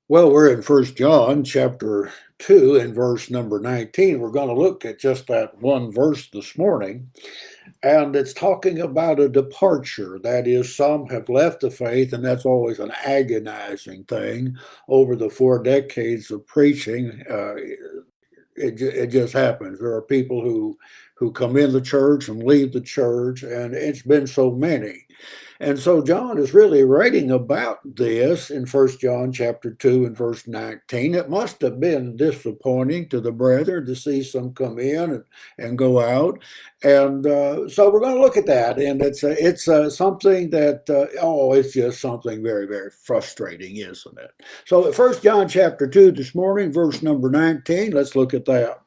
Well, we're in First John chapter 2 and verse number 19. We're going to look at just that one verse this morning, and it's talking about a departure. That is, some have left the faith, and that's always an agonizing thing. Over the 4 decades of preaching, it just happens. There are people who come in the church and leave the church, and it's been so many. And so John is really writing about this in First John chapter 2 and verse 19. It must have been disappointing to the brethren to see some come in and go out. And so we're going to look at that. And it's something that, it's just something very, very frustrating, isn't it? So First John chapter 2 this morning, verse number 19, let's look at that.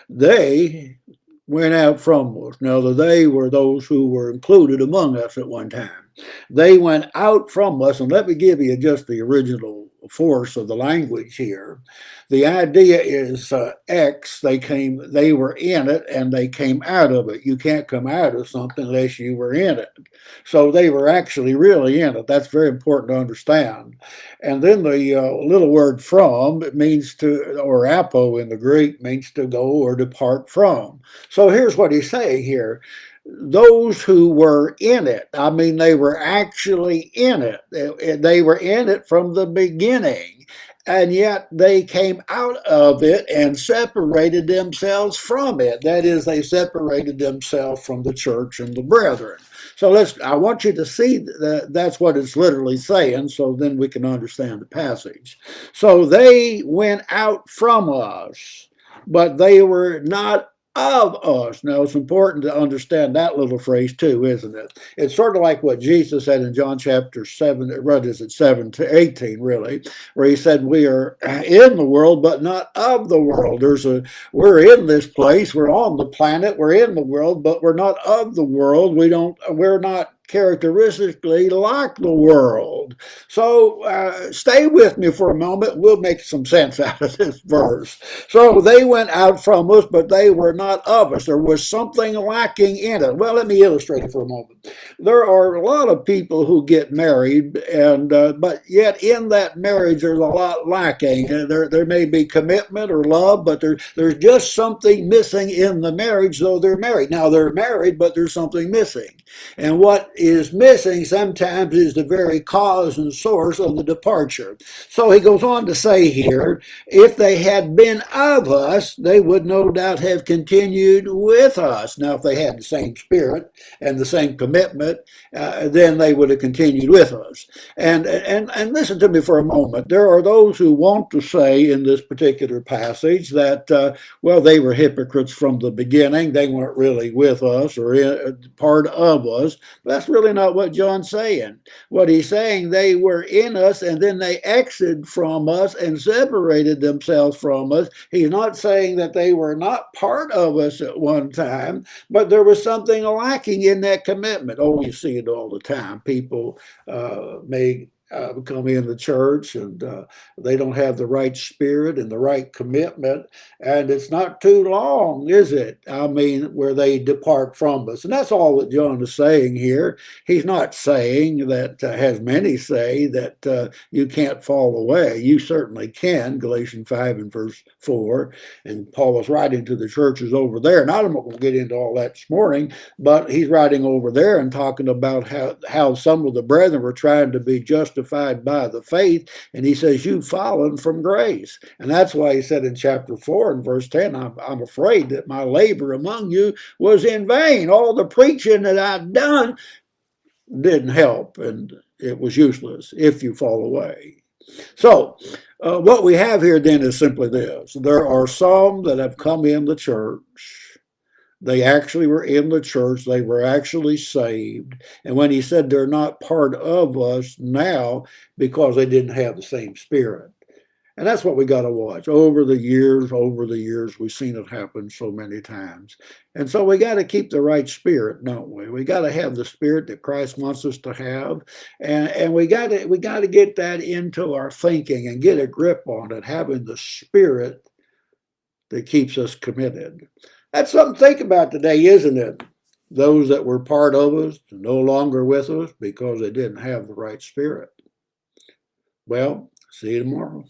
They went out from us. Now, the they were those who were included among us at one time. They went out from us, and let me give you just the original force of the language here. The idea is X. They were in it, and they came out of it. You can't come out of something unless you were in it. So they were actually really in it. That's very important to understand. And then the little word from, it means to, or apo in the Greek, means to go or depart from. So here's what he's saying here. Those who were in it, I mean, they were actually in it. They were in it from the beginning, and yet they came out of it and separated themselves from it. That is, they separated themselves from the church and the brethren. So I want you to see that that's what it's literally saying, so then we can understand the passage. So they went out from us, but they were not of us. Now, it's important to understand that little phrase too, isn't it? It's sort of like what Jesus said in John chapter 7, what is it, 7 to 18, really, where he said, we are in the world, but not of the world. We're in this place, we're on the planet, we're in the world, but we're not of the world. We're not characteristically like the world. So stay with me for a moment. We'll make some sense out of this verse. So they went out from us, but they were not of us. There was something lacking in it. Well, let me illustrate it for a moment. There are a lot of people who get married, and but yet in that marriage there's a lot lacking. There may be commitment or love, but there's just something missing in the marriage, though they're married. Now they're married, but there's something missing. And what is missing sometimes is the very cause and source of the departure. So he goes on to say here, if they had been of us, they would no doubt have continued with us. Now, if they had the same spirit and the same commitment, then they would have continued with us. And listen to me for a moment. There are those who want to say in this particular passage that, they were hypocrites from the beginning. They weren't really with us or part of us. That's really not what John's saying. What he's saying, they were in us and then they exited from us and separated themselves from us. He's not saying that they were not part of us at one time, but there was something lacking in that commitment. Oh, you see it all the time. People may come in the church and they don't have the right spirit and the right commitment, and it's not too long, is it? I mean, where they depart from us. And that's all that John is saying here. He's not saying that, as many say, that you can't fall away. You certainly can, Galatians 5 and verse 4, and Paul is writing to the churches over there, and I'm not going to get into all that this morning, but he's writing over there and talking about how some of the brethren were trying to be justified by the faith, and he says, you've fallen from grace. And that's why he said in chapter 4 and verse 10, I'm afraid that my labor among you was in vain. All the preaching that I've done didn't help, and it was useless if you fall away. So what we have here then is simply this. There are some that have come in the church. They actually were in the church. They were actually saved. And when he said they're not part of us now because they didn't have the same spirit. And that's what we got to watch. Over the years, we've seen it happen so many times. And so we got to keep the right spirit, don't we? We got to have the spirit that Christ wants us to have. And we got to get that into our thinking and get a grip on it, having the spirit that keeps us committed. That's something to think about today, isn't it? Those that were part of us no longer with us because they didn't have the right spirit. Well, see you tomorrow.